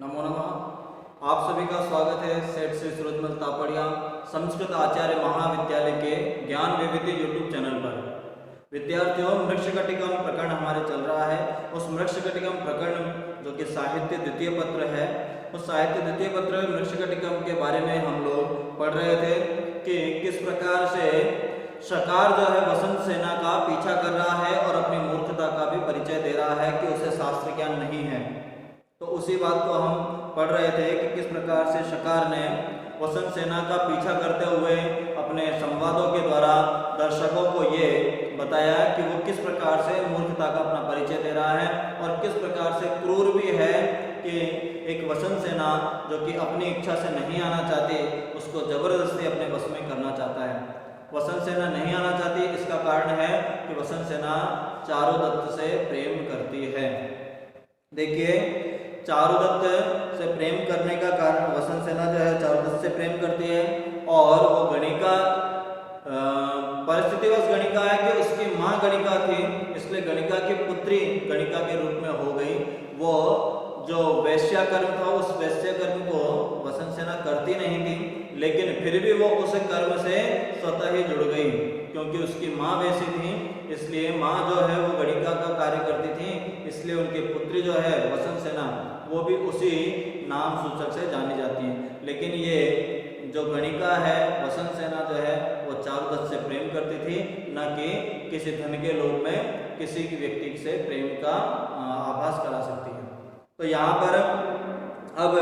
नमो नमः। आप सभी का स्वागत है सेठ श्री सूरजमल तापड़िया संस्कृत आचार्य महाविद्यालय के ज्ञान विविधि यूट्यूब चैनल पर। विद्यार्थियों, मृक्षकटिकम प्रकरण हमारे चल रहा है। उस मृक्षकटिकम प्रकरण जो कि साहित्य द्वितीय पत्र है, उस साहित्य द्वितीय पत्र मृक्षकटिकम के बारे में हम लोग पढ़ रहे थे कि किस प्रकार से शकार जो है वसंत सेना का पीछा कर रहा है और अपनी मूर्खता का भी परिचय दे रहा है कि उसे शास्त्र ज्ञान नहीं है। तो उसी बात को हम पढ़ रहे थे कि किस प्रकार से शकार ने वसंत सेना का पीछा करते हुए अपने संवादों के द्वारा दर्शकों को ये बताया कि वो किस प्रकार से मूर्खता का अपना परिचय दे रहा है और किस प्रकार से क्रूर भी है कि एक वसंत सेना जो कि अपनी इच्छा से नहीं आना चाहती, उसको जबरदस्ती अपने वश में करना चाहता है। वसंत सेना नहीं आना चाहती, इसका कारण है कि वसंत सेना चारुदत्त से प्रेम करती है। देखिए, चारुदत्त से प्रेम करने का कारण, वसंत सेना जो है चारुदत्त से प्रेम करती है और वो गणिका परिस्थितिवश गणिका है कि उसकी माँ गणिका थी, इसलिए गणिका की पुत्री गणिका के रूप में हो गई। वो जो वैश्या कर्म था, उस वैश्य कर्म को वसंत सेना करती नहीं थी, लेकिन फिर भी वो उस कर्म से स्वतः ही जुड़ गई क्योंकि उसकी माँ वैसी थी। इसलिए माँ जो है वो गणिका का कार्य करती थी, इसलिए उनकी पुत्री जो है वसंत सेना वो भी उसी नाम सूचक से जानी जाती है। लेकिन ये जो गणिका है, वसंत सेना जो है वो चारुदत्त से प्रेम करती थी, न कि किसी धन के लोभ में किसी व्यक्ति से प्रेम का आभास करा सकती है। तो यहाँ पर अब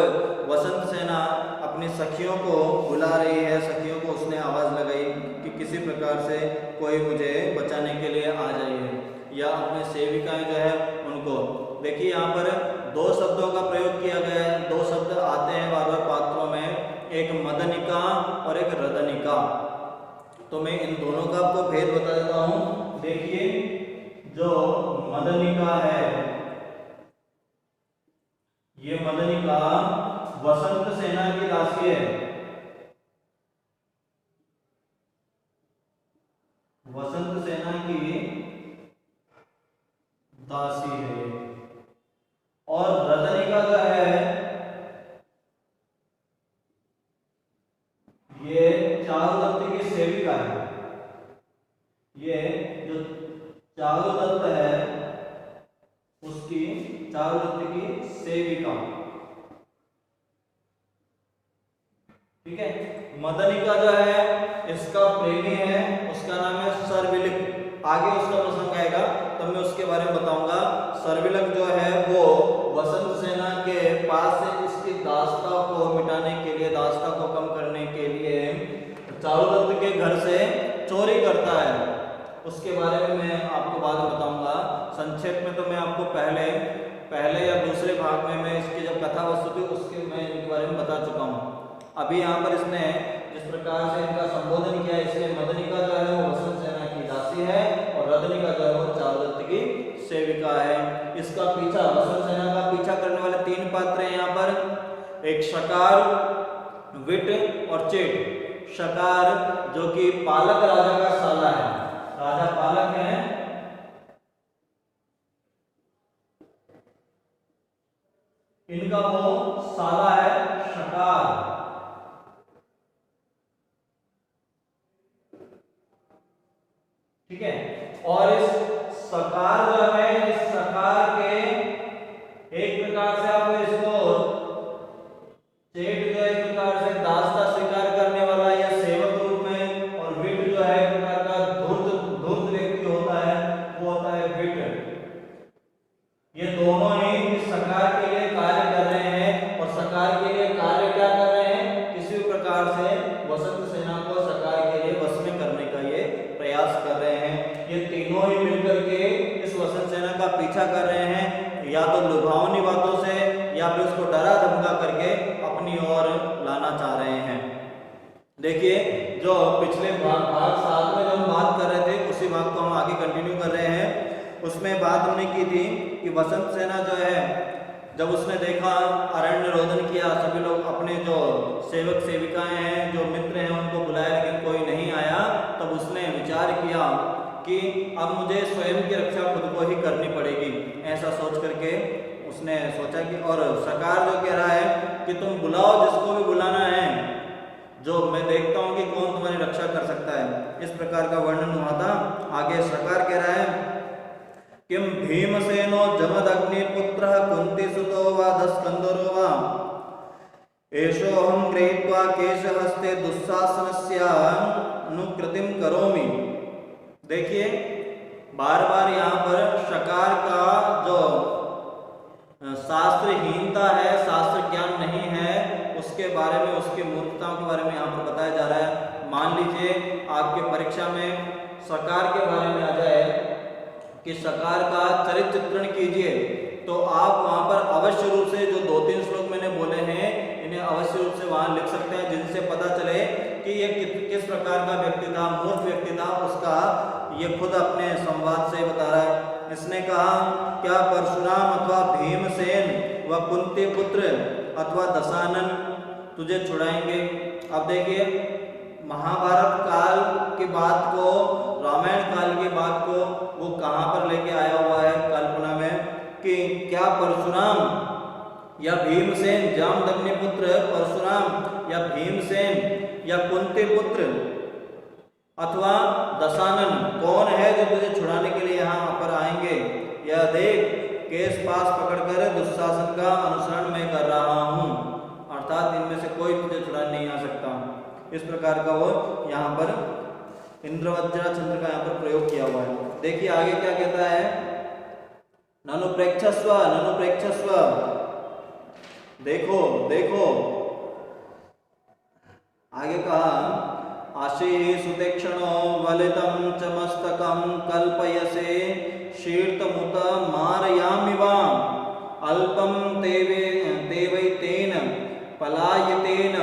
वसंत सेना अपनी सखियों को बुला रही है। सखियों को उसने आवाज़ लगाई कि किसी प्रकार से कोई मुझे बचाने के लिए आ जाइए, या अपने सेविकाएं जो है उनको। देखिए, यहाँ पर दो शब्दों का प्रयोग किया गया है। दो शब्द आते हैं बार बार पात्रों में, एक मदनिका और एक रदनिका। तो मैं इन दोनों का आपको भेद बता देता हूँ। देखिए, जो मदनिका है, ये मदनिका वसंत सेना की दासी है। वसंत सेना की दासी है। और रजनिका जो है ये चारुदत्त की सेविका है। ये जो चारुदत्त है उसकी, चारुदत्त की सेविका, ठीक है। मदनिका जो है इसका प्रेमी है, उसका नाम है सर्विलिक। आगे उसका प्रसंग आएगा तब मैं उसके बारे में बताऊंगा। सर्विलिक जो है वो वसंत सेना के पास से इसकी दासता को मिटाने के लिए, दासता को कम करने के लिए चारुदत्त के घर से चोरी करता है। उसके बारे में मैं आपको बाद में बताऊंगा। संक्षेप में तो मैं आपको पहले या दूसरे भाग में मैं इसकी जब कथा वस्तु थी उसके मैं इनके बारे में बता चुका हूँ। अभी यहाँ पर इसने जिस प्रकार से इनका संबोधन किया, इसलिए मदनिका जो है वो वसंत सेना की दासी है और रदनिका जो है वो चारुदत्त की सेविका है। इसका पीछा, वसंत सेना का पीछा करने वाले तीन पात्र हैं यहाँ पर। एक शकार, विट और चेट। शकार जो कि पालक राजा का साला है, राजा पालक है, इनका वो साला है शकार। ठीक है। और इस शकार जो है, इस शकार के एक प्रकार से आप इसको, चेट जो है एक प्रकार से दासता स्वीकार करने वाला या सेवक रूप में, और विट जो है एक प्रकार का धूर्त व्यक्ति होता है, वो होता है विट। ये दोनों ही इस शकार के लिए कार्य कर रहे हैं। और शकार के लिए कार्य क्या कर रहे हैं? किसी प्रकार से वसंत सेना को शकार के लिए वश में करने का ये प्रयास कर रहे हैं। ये तीनों ही मिलकर के इस वसंत सेना का पीछा कर रहे हैं, या तो लुभावनी बातों से या फिर उसको डरा धमका करके अपनी ओर लाना चाह रहे हैं। देखिए, जो पिछले भाग 7 में जो हम बात कर रहे थे उसी भाग को हम आगे कंटिन्यू कर रहे हैं। उसमें बात हमने की थी कि वसंत सेना जो है, जब उसने देखा, अरण्य रोदन किया, सभी लोग अपने जो सेवक सेविकाएं हैं, जो मित्र हैं, उनको बुलाया लेकिन कोई नहीं आया, तब उसने विचार किया कि अब मुझे स्वयं की रक्षा खुद को ही करनी पड़ेगी। ऐसा सोच करके उसने सोचा कि, और सकार जो कह रहा है कि तुम बुलाओ जिसको भी बुलाना है, जो मैं देखता हूं कि कौन तुम्हारी रक्षा कर सकता है। इस प्रकार का वर्णन हुआ था। आगे सकार कह रहा है किम भीमसेनो जमदग्निपुत्रः कुन्तीसुतो वा दस्कंदरो वा एषोऽहं गृहीत्वा केशहस्ते दुःशासनस्य अनुकृतिं करोमि। देखिए बार बार यहाँ पर शकार का जो शास्त्रहीनता है, शास्त्र ज्ञान नहीं है, उसके बारे में, उसकी मूर्खताओं के बारे में यहाँ पर बताया जा रहा है। मान लीजिए आपके परीक्षा में शकार के बारे में आ जाए कि शकार का चरित्र चित्रण कीजिए, तो आप वहाँ पर अवश्य रूप से जो 2-3 श्लोक मैंने बोले हैं इन्हें अवश्य रूप से वहाँ लिख सकते हैं, जिनसे पता चले कि ये किस प्रकार का व्यक्ति था, मूर्ख व्यक्ति था। उसका ये खुद अपने संवाद से बता रहा है। इसने कहा क्या परशुराम अथवा भीमसेन व कुंती पुत्र अथवा दशानन तुझे छुड़ाएंगे। अब देखिए महाभारत काल की बात को, रामायण काल की बात को वो कहाँ पर लेके आया हुआ है कल्पना में कि क्या परशुराम या भीमसेन, जामदग्नि पुत्र परशुराम या भीमसेन या कुंती पुत्र अथवा दशानन कौन है जो तुझे छुड़ाने के लिए यहाँ पर आएंगे। यह देख केस पास पकड़कर दुशासन का अनुसरण मैं कर रहा हूँ, अर्थात इनमें से कोई तुझे छुड़ाने नहीं आ सकता। इस प्रकार का वो यहाँ पर इंद्रवज्रा चंद्र का यहाँ पर प्रयोग किया हुआ है। देखिए आगे क्या कहता है, ननु प्रेक्षस्व, ननु प्रेक्षस्व, देखो देखो। आगे कहा आशी सुतेक्षणो वलितं च मस्तकं कल्पयसे शीर्तमुत मारयामिवा अल्पं तेवैतेन पलायतेन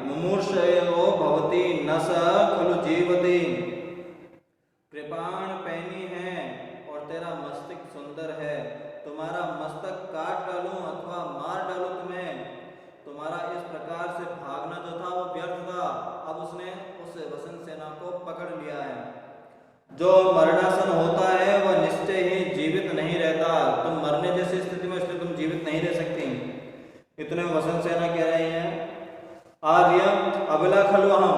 मुमूर्षयो भवति न स खलु जीवति। कृपाण पैनी है और तेरा मस्तक सुंदर है, तुम्हारा मस्तक काट डालूं अथवा मार डालूं तुम्हें। तुम्हारा इस प्रकार से भागना जो था वो व्यर्थ था। अब उसने उस वसंत सेना को पकड़ लिया है। जो मरणासन होता है वह निश्चय ही जीवित नहीं रहता। तुम मरने जैसी स्थिति में इसलिए तुम जीवित नहीं रह सकती। इतने वसंत सेना कह रहे हैं आर्य अबला खलु अहम,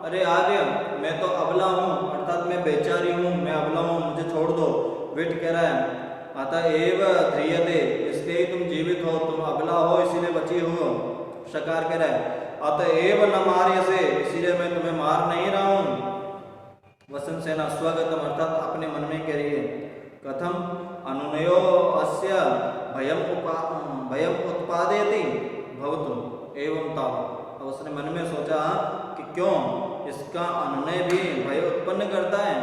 अरे आर्य मैं तो अबला हूँ, अर्थात मैं बेचारी हूँ, मैं अबला हूँ, मुझे छोड़ दो। विट कह रहा है अतएव ध्रियते, इसलिए तुम जीवित हो, तुम अबला हो इसीलिए बची हो। शकार कह रहा है अतएव न मार्यसे, इसीलिए मैं तुम्हें मार नहीं रहा हूँ। वसंत सेना स्वगतम अर्थात अपने मन में कह रही है कथम अनुनयो अस्य भयम उत्पादयति भवतु एवं तावत्। अब उसने मन में सोचा कि क्यों इसका अनुनय भी भय उत्पन्न करता है।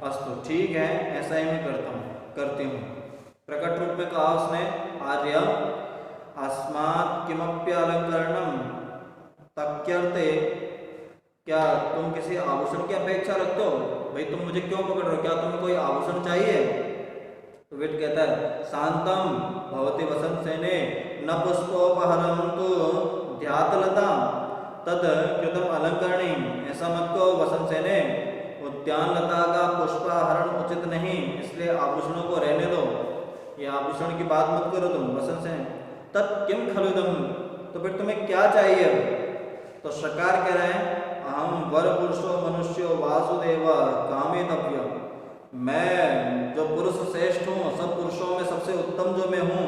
अस्तु ठीक है, ऐसा ही मैं करती हूँ। प्रकट रूप में कहा उसने आर्य अस्मात् किमप्यलंकरणम तक्यर्ते, क्या तुम किसी आभूषण की अपेक्षा रखते हो? भाई तुम मुझे क्यों पकड़ रहे हो, क्या तुम्हें कोई आभूषण चाहिए? तो विट कहता है शांतम भवति वसंत सेने न पुष्पोपहरम तो ध्यातलता तद कृतम अलंकरणी। ऐसा मत कहो वसंत सेने, उद्यान लता का पुष्पाहरण उचित नहीं, इसलिए आभूषणों को रहने दो। ये आभूषण की बात मत करो तुम वसंत सेन। तत् किम खलुदम, तो फिर तुम्हें क्या चाहिए? तो शकार कह रहे हैं अहम वर पुरुषो मनुष्यो वासुदेव कामेतव्य, मैं जो पुरुष श्रेष्ठ हूँ, सब पुरुषों में सबसे उत्तम जो मैं हूँ,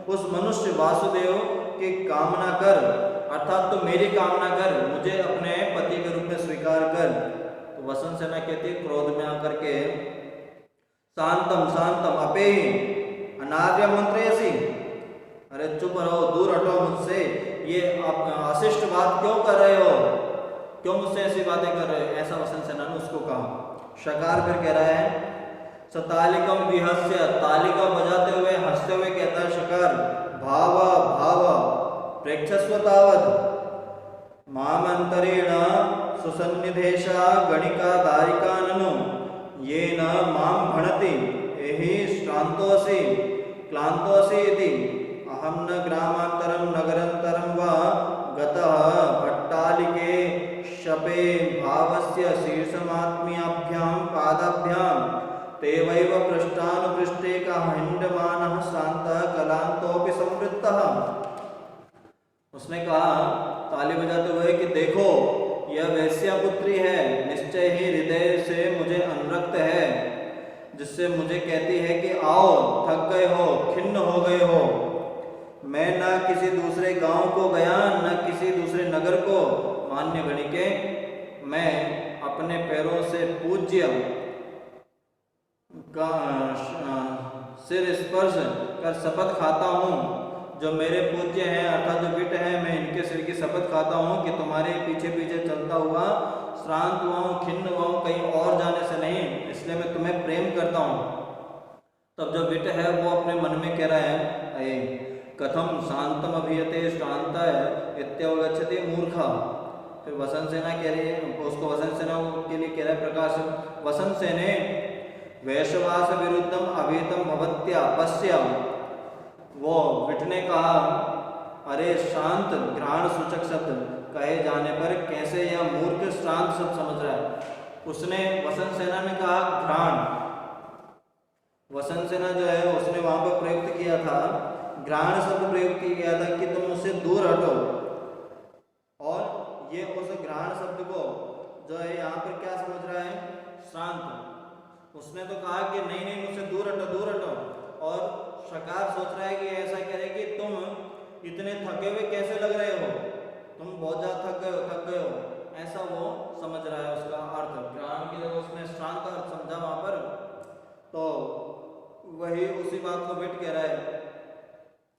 उस मनुष्य वासुदेव की कामना कर, अर्थात तो मेरी कामना कर, मुझे अपने पति के रूप में स्वीकार कर। तो वसंत सेना कहती है क्रोध में आकर के शांतम शांतम अपे अनार्य मंत्रेसी, अरे चुप रहो, दूर हटो मुझसे, ये आप अशिष्ट बात क्यों कर रहे हो, क्यों मुझसे ऐसी बातें कर रहे हो? ऐसा वसंत सेना ने उसको कहा। शकार फिर कह रहा है सतालिकम विहस्य, तालिका बजाते हुए हंसते हुए कहता है शकार भाव भाव प्रेक्षस्व तावद मामंतरेण सुसन्निधेशा गणिका दारिका ननु ये न माम भणति एहि श्रांतोऽसि क्लांतोऽसि इति अहम न ग्रामांतरम नगरांतरम व गतः भट्टालिके शपे भावस्य शीर्षमात्म्याभ्यां पादाभ्यां तेवैव पृष्ठानुपृष्ठे का हिंडमानः श्रान्तः कलान्तोऽपि संवृत्तः। उसने कहा ताली बजाते हुए कि देखो यह वेश्या पुत्री है, निश्चय ही हृदय से मुझे अनुरक्त है, जिससे मुझे कहती है कि आओ, थक गए हो, खिन्न हो गए हो। मैं न किसी दूसरे गांव को गया, न किसी दूसरे नगर को। मान्य गणिके, मैं अपने पैरों से पूज्य का सिर स्पर्श कर शपथ खाता हूँ, जो मेरे पूज्य हैं अर्थात जो विट हैं, मैं इनके सिर की शपथ खाता हूँ कि तुम्हारे पीछे पीछे चलता हुआ श्रांत हुआ हूँ, खिन्न हुआ हूँ, कहीं और जाने से नहीं, इसलिए मैं तुम्हें प्रेम करता हूँ। तब जो विट है वो अपने मन में कह रहा है, अये कथम शांतम अभियते श्रांत इत्यवगच्छति मूर्खा। फिर वसंत सेना कह रही है उसको, वसंत सेना के लिए कह रहा है प्रकाश, वसंत सेने वैश्वास विरुद्धम अभीतम भवत्या पश्य। वो विट ने कहा, अरे शांत घ्राण सूचक शब्द कहे जाने पर कैसे यह मूर्ख शांत शब्द समझ रहा है। उसने वसंत सेना ने कहा घ्राण, वसंत सेना जो है उसने वहां पर प्रयुक्त किया था, घ्राण शब्द प्रयुक्त किया गया था कि तुम उससे दूर हटो। और ये उस घ्राण शब्द को जो है यहाँ पर क्या समझ रहा है, शांत। उसने तो कहा कि नहीं नहीं मुझसे दूर हटो, दूर हटो। और शकार सोच रहा है कि ऐसा कह रहे कि तुम इतने थके हुए कैसे लग रहे हो, तुम बहुत ज्यादा थक गए हो, ऐसा वो समझ रहा है उसका अर्थ। घ्राण की जगह उसने शांत अर्थ समझा वहां पर, तो वही उसी बात को विट कह रहा है,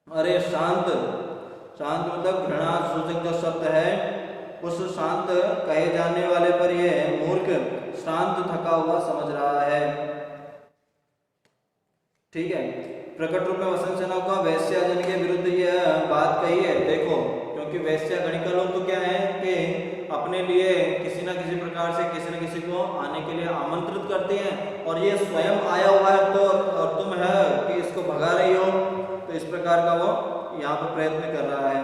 अरे शांत, शांत मतलब घृणा सूचक जो शब्द है, उस शांत कहे जाने वाले पर यह मूर्ख शांत थका हुआ समझ रहा है। ठीक है, प्रकट रूप में वसंत सेना का वैश्याजन के विरुद्ध यह बात कही है। देखो, क्योंकि वैश्या गणिका लोग तो क्या है कि अपने लिए किसी ना किसी प्रकार से किसी न किसी को आने के लिए आमंत्रित करते हैं, और ये स्वयं आया हुआ है तो और तुम है कि इसको भगा रही हो, तो इस प्रकार का वो यहाँ पर प्रयत्न कर रहा है।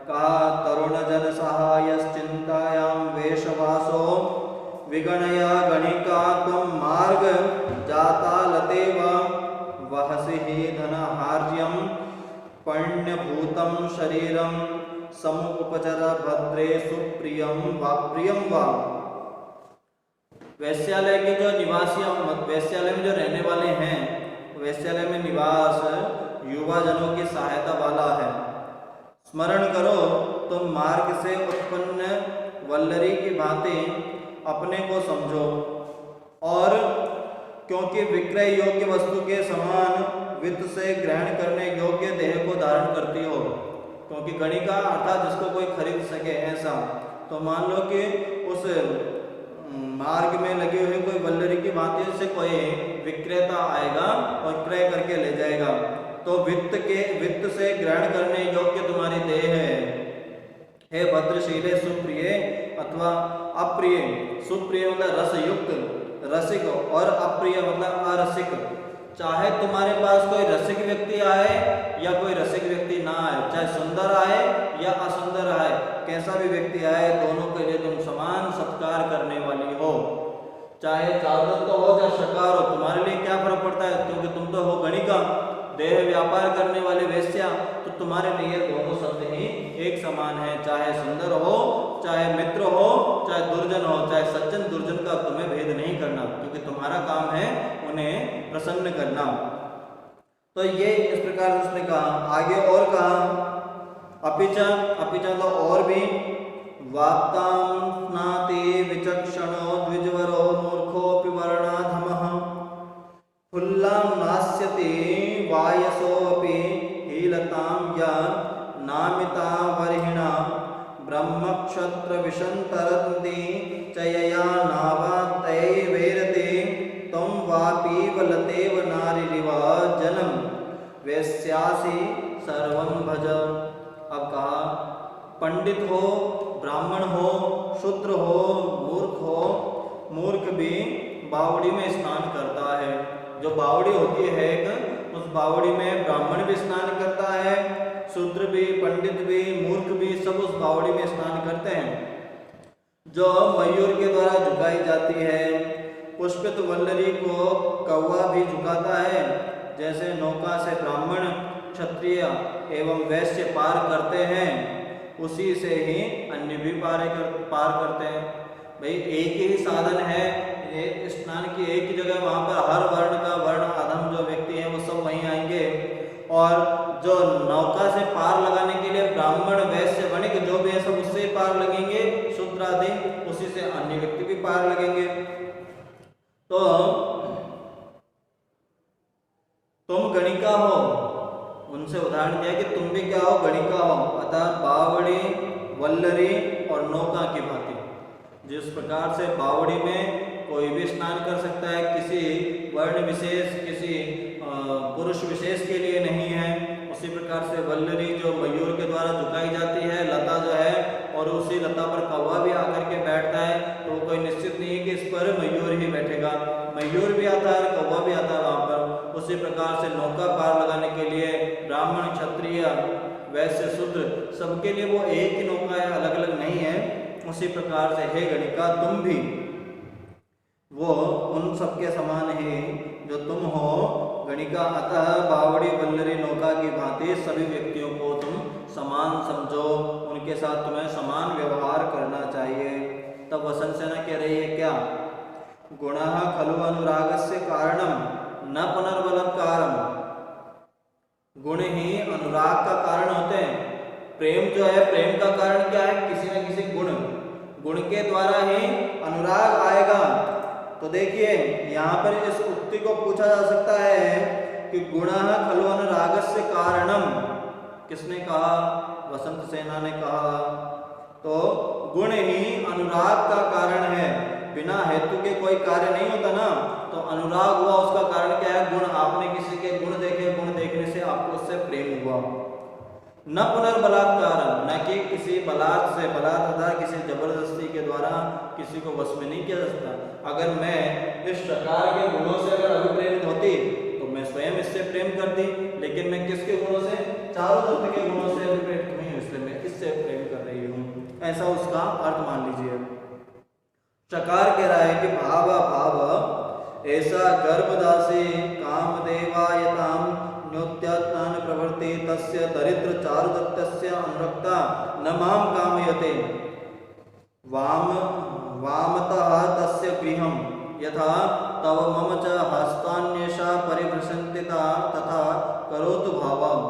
कहा तरुण जन सहाय चिंतायां वेशवासो विगणया गणिका तुम मार्ग जाता लतेव वहसि ही धनहार्यं पण्यभूतं शरीरं समुपचर भद्रे सुप्रियं वाप्रियं वा। वैश्यालय के जो निवासी, वैश्यालय में जो रहने वाले हैं, वैश्यालय में निवास युवा जनों की सहायता वाला है। स्मरण करो तुम मार्ग से उत्पन्न वल्लरी की भांति अपने को समझो, और क्योंकि विक्रय योग्य वस्तु के समान वित्त से ग्रहण करने योग्य देह को धारण करती हो। क्योंकि गणिका अर्थात जिसको कोई खरीद सके ऐसा, तो मान लो कि उस मार्ग में लगी हुई कोई वल्लरी की भांति से कोई विक्रेता आएगा और क्रय करके ले जाएगा, तो वित्त से ग्रहण करने योग्य तुम्हारी देह है। हे भद्रशीले सुप्रिय अथवा अप्रिय, सुप्रिय मतलब रसयुक्त, रसिक, और अप्रिय मतलब अरसिक। चाहे तुम्हारे पास कोई रसिक व्यक्ति आए या कोई रसिक व्यक्ति ना आए, चाहे सुंदर आए या असुंदर आए, कैसा भी व्यक्ति आए, दोनों के लिए तुम समान सत्कार करने वाली हो। चाहे चादर तो हो चाहे शकार हो, तुम्हारे लिए क्या फर्क पड़ता है, क्योंकि तुम तो हो गणिका, देह व्यापार करने वाले वेश्या, तो तुम्हारे लिए दोनों शब्द ही एक समान है। चाहे सुंदर हो, चाहे मित्र हो, चाहे दुर्जन हो, चाहे सज्जन दुर्जन का तुम्हें भेद नहीं करना, क्योंकि तुम्हारा काम है उन्हें प्रसन्न करना। तो ये इस प्रकार से उसने कहा। आगे और कहा अपिचा तो और भी, वाप्तां स्नाति विचक्षणो द्विजवरो मूर्खोऽपि वर्णाधमः फुल्लां नास्यति वायसोऽपि हीलतां या नामिता वर्हिणा ब्रह्मक्षत्र विशन्तरन्ति च यया नावातैर्वेरते त्वं वापीव लतेव नारीरिव जनं वैश्यासि सर्वं भज। अब कहा पंडित हो, ब्राह्मण हो, शूद्र हो, मूर्ख हो, मूर्ख भी बावड़ी में स्नान करता है। जो बावड़ी होती है एक, उस बावड़ी में ब्राह्मण भी स्नान करता है, शूद्र भी, पंडित भी, मूर्ख भी, सब उस बावड़ी में स्नान करते हैं। जो मयूर के द्वारा झुकाई जाती है, पुष्पित वल्लरी को कौवा भी झुकाता है, जैसे नौका से ब्राह्मण क्षत्रिय एवं वैश्य पार करते हैं, उसी से ही अन्य भी पार करते हैं। भाई एक ही साधन है, एक स्नान की एक ही जगह, वहाँ पर हर वर्ण का वर्ण अधम जो व्यक्ति हैं वो सब वहीं आएंगे, और जो नौका से पार लगाने के लिए ब्राह्मण वैश्य वणिक जो भी है सब उससे पार लगेंगे, शूद्र आदि, उसी से अन्य व्यक्ति भी पार लगेंगे। तो तुम गणिका हो, उनसे उदाहरण दिया कि तुम भी क्या हो, गणिका हो, अतः बावड़ी वल्लरी और नौका की भांति। जिस प्रकार से बावड़ी में कोई भी स्नान कर सकता है, किसी वर्ण विशेष, किसी पुरुष विशेष के लिए नहीं है, उसी प्रकार से वल्लरी जो मयूर के द्वारा झुकाई जाती है, लता जो है, और उसी लता पर कौवा भी आकर के बैठता है, तो कोई निश्चित नहीं है कि इस पर मयूर ही बैठेगा, मयूर भी आता है और कौवा भी आता है वहाँ पर। उसी प्रकार से नौका पार लगाने के लिए ब्राह्मण क्षत्रिय वैश्य शूद्र सबके लिए वो एक ही नौका है, अलग अलग नहीं है। उसी प्रकार से हे गणिका तुम भी वो उन सबके समान ही जो तुम हो गणिका, अतः बावड़ी वल्लरी नौका की भांति सभी व्यक्तियों को तुम समान समझो, उनके साथ तुम्हें समान व्यवहार करना चाहिए। तब वसंत सेना कह रही है क्या, गुणः खलु अनुरागस्य कारणम न पुनर्बलात्कारम, गुण ही अनुराग का कारण होते हैं। प्रेम जो है, प्रेम का कारण क्या है, किसी न किसी गुण के द्वारा ही अनुराग आएगा। तो देखिए यहाँ पर इस उक्ति को पूछा जा सकता है कि गुणः खलु अनुरागस्य कारणम, किसने कहा, वसंत सेना ने कहा। तो गुण ही अनुराग का कारण है, बिना हेतु के कोई कार्य नहीं होता ना, तो अनुराग हुआ, उसका कारण क्या है, गुण। आपने किसी के गुण देखे, गुण देखने से आपको उससे प्रेम हुआ। न पुनर्बलात्कार, न कि किसी बलात् से, बलात् अर्थात किसी जबरदस्ती के द्वारा किसी को वश में नहीं किया जा सकता। अगर मैं इस प्रकार के गुणों से अगर अभिप्रेरित होती तो मैं स्वयं इससे प्रेम करती, लेकिन मैं किसके गुणों से, चारुदत्त के गुणों से अभिप्रेरित नहीं हूँ, इसलिए मैं इससे प्रेम कर रही हूँ, ऐसा उसका अर्थ मान लीजिए। शकार कह रहा है कि भाव भाव ऐसा गर्भदासी कामदेवायताम न्योत्यात्मान प्रवृत्ति तस्य दरिद्र चारुदत्तस्य अनुरक्ता न माम कामयते वामतः तस्य गृहं यथा तव मम च हस्तान्येषा परिभ्रशन्तिता तथा करोतु भावम्।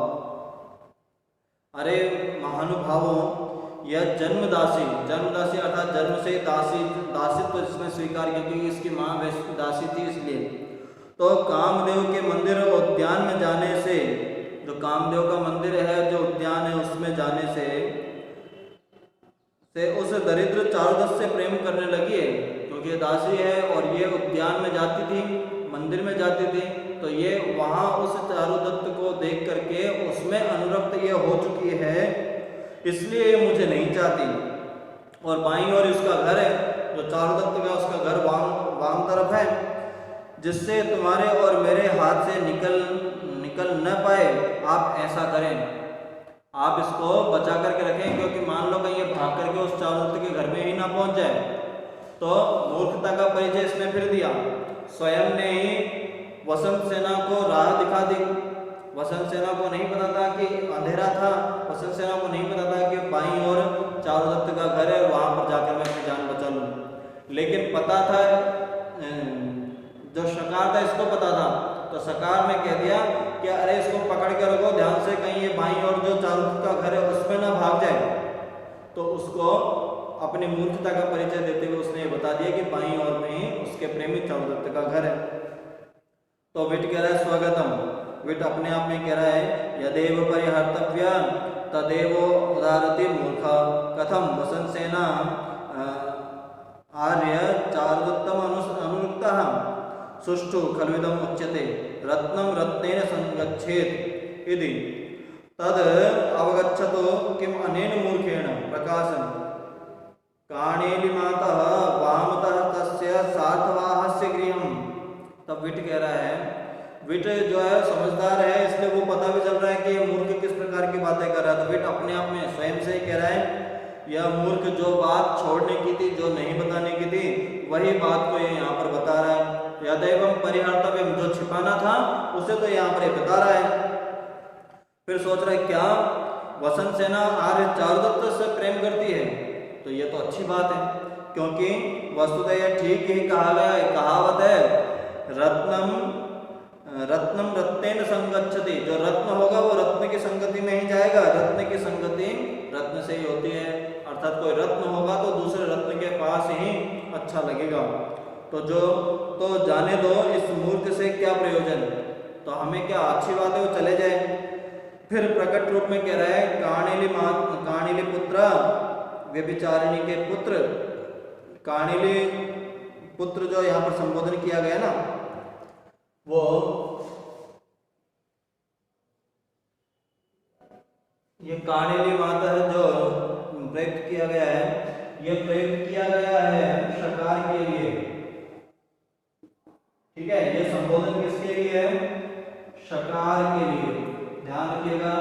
अरे महानुभावों, यह जन्मदासी, जन्मदासी अर्थात जन्म से दासित्व जिसने स्वीकार किया, क्योंकि इसकी माँ दासी थी इसलिए। तो कामदेव के मंदिर उद्यान में जाने से, जो कामदेव का मंदिर है, जो उद्यान है, उसमें जाने से उस दरिद्र चारुदत्त से प्रेम करने लगी है, क्योंकि ये दासी है और ये उद्यान में जाती थी, मंदिर में जाती थी, तो ये वहाँ उस चारुदत्त को देख करके उसमें अनुरक्त ये हो चुकी है, इसलिए ये मुझे नहीं चाहती। और बाईं ओर उसका घर है, जो चारुदत्त का उसका घर वाम तरफ है, जिससे तुम्हारे और मेरे हाथ से निकल न पाए। आप ऐसा करें, आप इसको बचा करके रखें, क्योंकि मान लो कहीं ये भाग करके उस चारुदत्त के घर में ही ना पहुंच जाए। तो मूर्खता का परिचय इसने फिर दिया, स्वयं ने ही वसंत सेना को राह दिखा दी। वसंत सेना को नहीं पता था कि अंधेरा था, वसंत सेना को नहीं पता था कि बाईं ओर चारुदत्त का घर है, वहां पर जाकर मैं अपनी जान बचा लूं। लेकिन पता था, जो शकार था इसको पता था, तो शकार ने कह दिया कि अरे इसको पकड़ के रखो ध्यान से, कहीं ये बाईं ओर जो चारुदत्त का घर है उसमें ना भाग जाए। तो उसको अपनी मूर्खता का परिचय देते हुए उसने ये बता दिया कि बाईं ओर में ही उसके प्रेमी चारुदत्त का घर है। तो विट कह रहा है स्वगतम, विट अपने आप में कह रहा है यदेव परिहर्तव्य तदेव उदारति मूर्ख कथम वसंत सेना आर्य चारुदत्तम अनुरुक्तः सुष्ठु खलुदम उच्यते रत्नम रत्नेन संगच्छेत् इति तद अवगच्छतो किम अनेन मूर्खेण प्रकाशम काणेली मातः वामतः तस्य सार्थवाहस्य गृहम्। तब विट कह रहा है, विट जो है समझदार है, इसलिए वो पता भी चल रहा है कि ये मूर्ख किस प्रकार की बातें कर रहा है। तो विट अपने आप में स्वयं से ही कह रहा है, यह मूर्ख जो बात छोड़ने की थी, जो नहीं बताने की थी, वही बात को ये यहाँ पर बता रहा है। यदेवं परिहर्तव्यम, जो छिपाना था उसे तो यहाँ पर ये बता रहा है। फिर सोच रहा है क्या वसंत सेना आर्य चारुदत्त से प्रेम करती है, तो ये तो अच्छी बात है, क्योंकि वस्तुतः यह ठीक ही कहा गया है। कहावत है रत्नम रत्नम रत्नेन संगच्छति, जो रत्न होगा वो रत्न की संगति में ही जाएगा। रत्न की संगति रत्न से ही होती है, अर्थात कोई रत्न होगा तो दूसरे रत्न के पास ही अच्छा लगेगा। तो जाने दो इस मूर्ख से क्या प्रयोजन, तो हमें क्या अच्छी बात है वो चले जाए। फिर प्रकट रूप में कह रहा है काणिली पुत्र, व्यभिचारिणी के पुत्र, काणिली पुत्र जो यहाँ पर संबोधन किया गया ना, वो ये काणिली माता है जो प्रयुक्त किया गया है, ये प्रयुक्त किया गया है शकार के लिए। ठीक है, ये संबोधन किसके लिए है? शकार के लिए। ध्यान रखिएगा,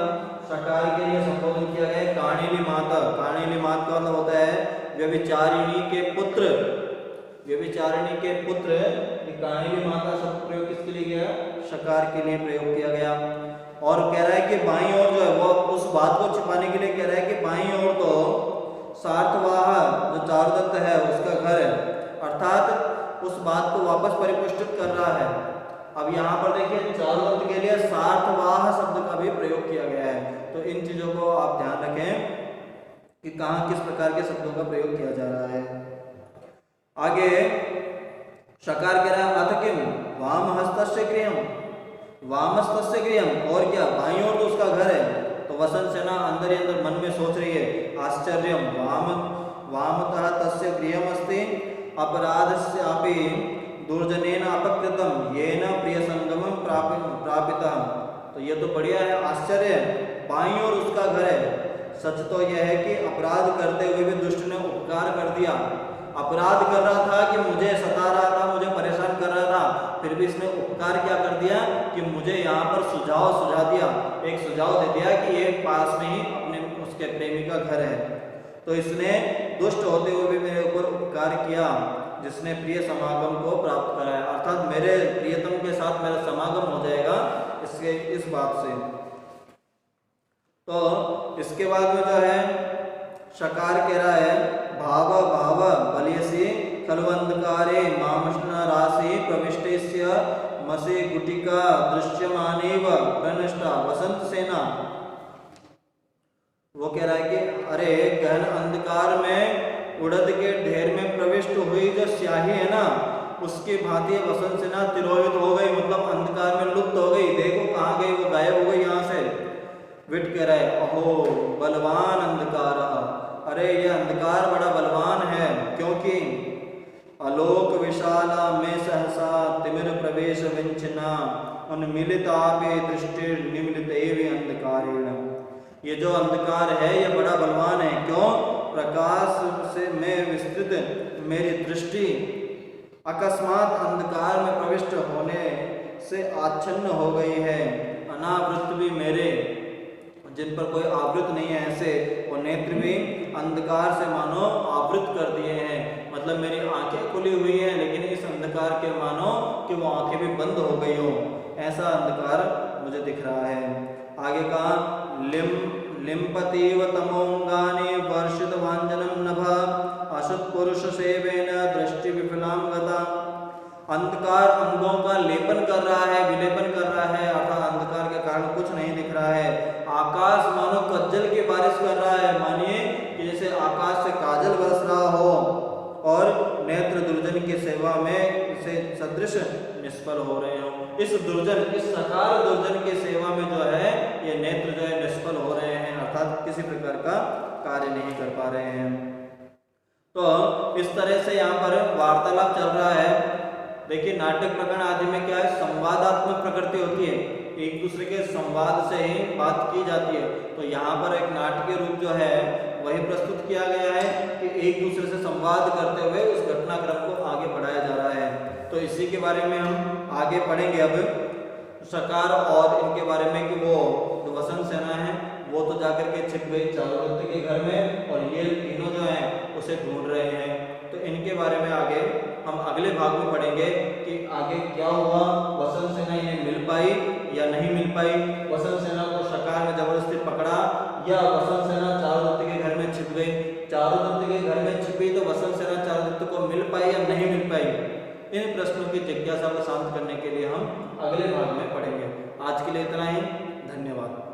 शकार के लिए संबोधन किया गया है काणिली माता। काणिली माता का मतलब होता है व्यभिचारिणी के पुत्र। व्यभिचारिणी के पुत्र, काणिली माता शब्द प्रयोग किसके लिए गया? शकार के लिए प्रयोग किया गया। और कह रहा है कि बाईं ओर जो है वो उस बात को छिपाने के लिए कह रहा है कि बाईं ओर तो सार्थवाह जो चारुदत्त है उसका घर है, अर्थात उस बात को वापस परिपुष्टित कर रहा है। अब यहाँ पर देखिए चारुदत्त के लिए सार्थवाह शब्द का भी प्रयोग किया गया है। तो इन चीजों को आप ध्यान रखें कि कहाँ किस प्रकार के शब्दों का प्रयोग किया जा रहा है। आगे शकार कह रहा है अथ किम वाम हस्तस्य गृहम, वामस्तस्य गृहम, और क्या बाईं ओर तो उसका घर है। तो वसंत सेना अंदर ही अंदर मन में सोच रही है आश्चर्यम वामतः तस्य गृहम अस्ति अपराधस्य अपि दुर्जनेन अपकृतम येन प्रिय संगमम प्रापितः। तो ये तो बढ़िया है, आश्चर्य है, बाईं ओर उसका घर है। सच तो यह है कि अपराध करते हुए भी दुष्ट ने उपकार कर दिया। अपराध कर रहा था कि मुझे सता रहा था, मुझे परेशान कर रहा था, फिर भी इसने उपकार क्या कर दिया कि मुझे यहाँ पर सुझा दिया, एक सुझाव दे दिया कि ये पास में ही अपने उसके प्रेमी का घर है। तो इसने दुष्ट होते हुए भी मेरे ऊपर उपकार किया, जिसने प्रिय समागम को प्राप्त कराया, अर्थात मेरे प्रियतम के साथ मेरा समागम हो जाएगा इसके इस बात से। तो इसके बाद में जो है शकार कह रहा है भाव भाव बलियसी खलवंधकारे मामश्न राशि प्रविष्टस्य मसे गुटिका दृश्यमानेव प्रनष्टा वसंत सेना। वो कह रहा है कि अरे गहन अंधकार में उड़द के ढेर में प्रविष्ट हुई जो स्याही है ना, उसकी भांति वसंत सेना तिरोहित हो गई, मतलब अंधकार में लुप्त हो गई। देखो कहाँ गई, वो गायब हो गई यहाँ से। विट कह रहा है अहो बलवान अंधकार, अरे ये अंधकार बड़ा बलवान है, क्योंकि आलोक विशाला में सहसा तिमिर प्रवेश विंचना उन्मिलितापि दृष्टि निमिलित एवं अंधकारेण। ये जो अंधकार है ये बड़ा बलवान है, क्यों? प्रकाश से में विस्तृत मेरी दृष्टि अकस्मात अंधकार में प्रविष्ट होने से आच्छन्न हो गई है। अनावृत भी मेरे, जिन पर कोई आवृत नहीं है ऐसे, और नेत्र भी अंधकार से मानो आवृत कर दिए हैं, मतलब मेरी आंखें खुली हुई हैं लेकिन इस अंधकार के मानो कि वो आंखें भी बंद हो गई हो, ऐसा अंधकार मुझे दिख रहा है। आगे कहा लिम्पतीव तमोंगानि वर्षित वांजनम नभ असुत पुरुष सेवेन दृष्टि विफलाम गता। अंधकार अंगों का लेपन कर रहा है, विलेपन कर रहा है, अर्थात अंधकार के कारण कुछ नहीं दिख रहा है। आकाश मानो कज्जल की बारिश कर रहा है, मानिए कि जैसे आकाश से काजल बरस रहा हो, और नेत्र दुर्जन की सेवा में से सदृश निष्फल हो रहे हो। इस सकार दुर्जन की सेवा में जो है ये नेत्र जो है निष्फल हो रहे हैं, अर्थात किसी प्रकार का कार्य नहीं कर पा रहे हैं। तो इस तरह से यहाँ पर वार्तालाप चल रहा है। देखिए नाटक प्रकरण आदि में क्या है, संवादात्मक प्रकृति होती है, एक दूसरे के संवाद से ही बात की जाती है। तो यहाँ पर एक नाटकीय रूप जो है वही प्रस्तुत किया गया है कि एक दूसरे से संवाद करते हुए उस घटनाक्रम को आगे बढ़ाया जा रहा है। तो इसी के बारे में हम आगे पढ़ेंगे अब शकार और इनके बारे में कि वो जो वसंत सेना है वो तो जाकर के छिप गई चारुदत्त के घर में, और ये तीनों जो हैं उसे ढूंढ रहे हैं। तो इनके बारे में आगे हम अगले भाग में पढ़ेंगे कि आगे क्या हुआ, वसंत सेना इन्हें मिल पाई या नहीं मिल पाई, वसंत सेना को सरकार ने जबरदस्ती पकड़ा या वसंत सेना चारुदत्त के घर में छिप गई, चारुदत्त के घर में छिपी तो वसंत सेना चारुदत्त को मिल पाई या नहीं मिल पाई। इन प्रश्नों की जिज्ञासा को शांत करने के लिए हम अगले भाग में पढ़ेंगे। आज के लिए इतना ही, धन्यवाद।